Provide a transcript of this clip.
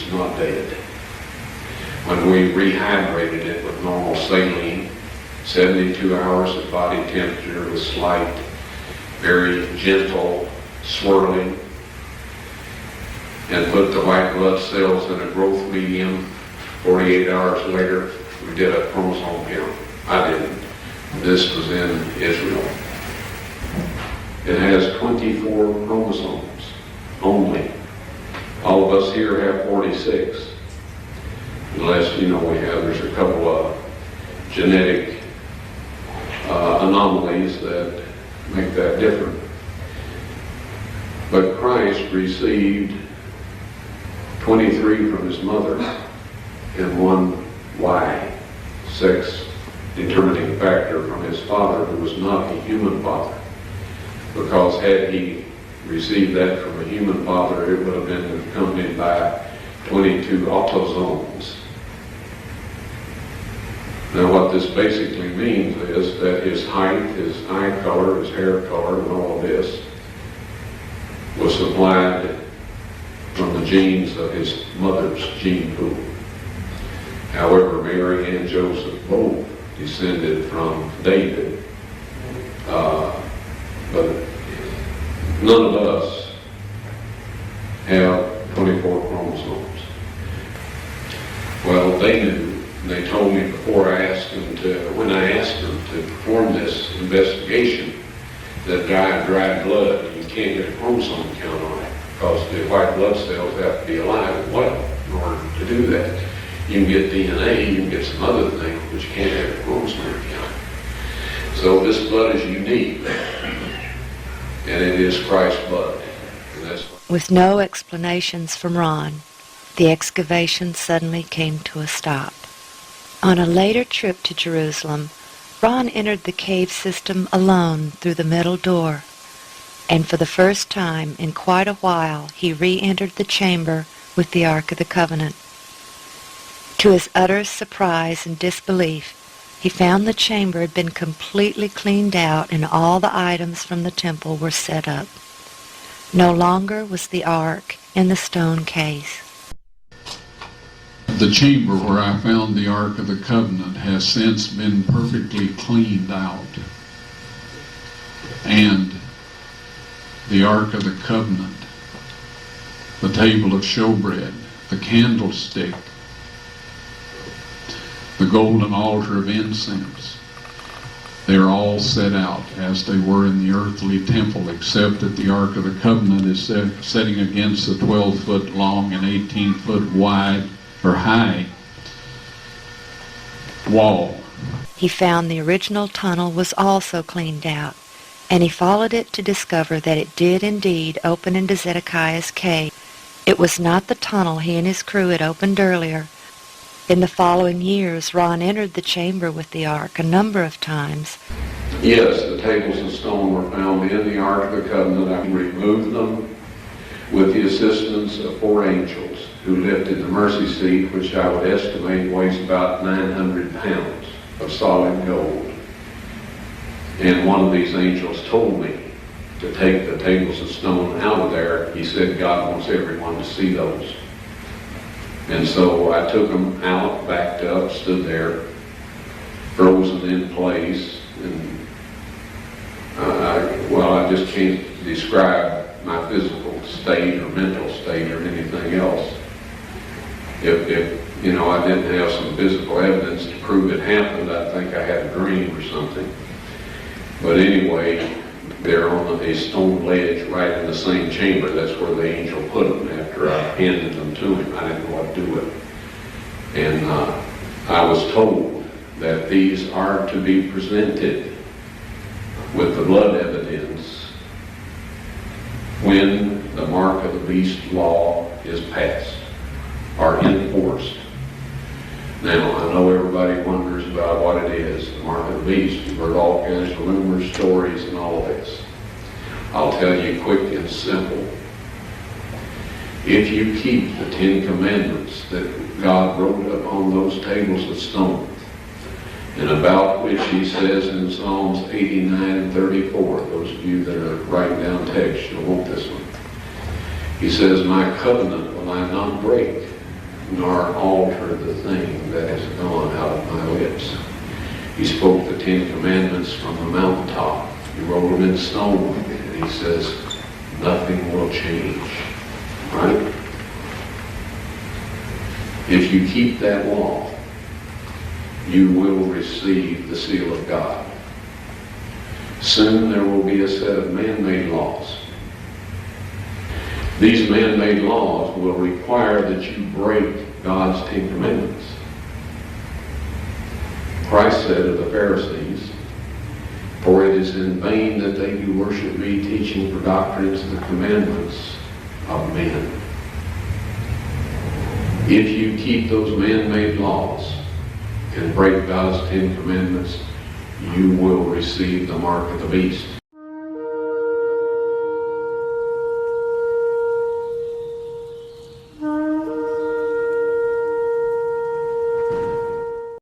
it's not dead. When we rehydrated it with normal saline, 72 hours at body temperature with slight, very gentle swirling, and put the white blood cells in a growth medium, 48 hours later, we did a chromosome count. I didn't. This was in Israel. It has 24 chromosomes only. All of us here have 46. Unless, there's a couple of genetic anomalies that make that different. But Christ received 23 from his mother and one Y, sex determining factor, from his father, who was not a human father. Because had he received that from a human father, it would have been accompanied by 22 autosomes. Now what this basically means is that his height, his eye color, his hair color, and all of this was supplied from the genes of his mother's gene pool. However, Mary and Joseph both descended from David, but none of us have 24 chromosomes. Well, they knew. They told me before I asked them when I asked them to perform this investigation, that dried blood, you can't get a chromosome count on it because the white blood cells have to be alive and well in order to do that. You can get DNA, you can get some other things, but you can't have a chromosome count. So this blood is unique, and it is Christ's blood. With no explanations from Ron, the excavation suddenly came to a stop. On a later trip to Jerusalem, Ron entered the cave system alone through the middle door, and for the first time in quite a while he re-entered the chamber with the Ark of the Covenant. To his utter surprise and disbelief, he found the chamber had been completely cleaned out and all the items from the temple were set up. No longer was the Ark in the stone case. The chamber where I found the Ark of the Covenant has since been perfectly cleaned out. And the Ark of the Covenant, the table of showbread, the candlestick, the golden altar of incense, they're all set out as they were in the earthly temple, except that the Ark of the Covenant is setting against the 12-foot long and 18-foot wide or high wall. He found the original tunnel was also cleaned out, and he followed it to discover that it did indeed open into Zedekiah's cave. It was not the tunnel he and his crew had opened earlier. In the following years, Ron entered the chamber with the Ark a number of times. Yes, the tables of stone were found in the Ark of the Covenant. I removed them with the assistance of 4 angels who lifted the mercy seat, which I would estimate weighs about 900 pounds of solid gold. And one of these angels told me to take the tables of stone out of there. He said God wants everyone to see those. And so I took them out, backed up, stood there, frozen in place, and I just can't describe my physical state or mental state or anything else. If I didn't have some physical evidence to prove it happened, I'd think I had a dream or something. But anyway, they're on a stone ledge right in the same chamber. That's where the angel put them after I handed them to him. I didn't know what to do with them. And I was told that these are to be presented with the blood evidence when the mark of the beast law is passed or enforced. Now, I know everybody wonders about what it is, the mark of the beast. You've heard all kinds of rumors, stories, and all this. I'll tell you quick and simple. If you keep the 10 Commandments that God wrote upon those tables of stone, and about which he says in Psalms 89 and 34, those of you that are writing down text, you'll want this one. He says, my covenant will I not break, nor alter the thing that has gone out of my lips. He spoke the 10 Commandments from the mountaintop. He wrote them in stone, and he says, nothing will change. Right? If you keep that law, you will receive the seal of God. Soon there will be a set of man-made laws. These man-made laws will require that you break God's 10 Commandments. Christ said of the Pharisees, "For it is in vain that they do worship me, teaching for doctrines the commandments of men." If you keep those man-made laws and break God's 10 Commandments, you will receive the mark of the beast.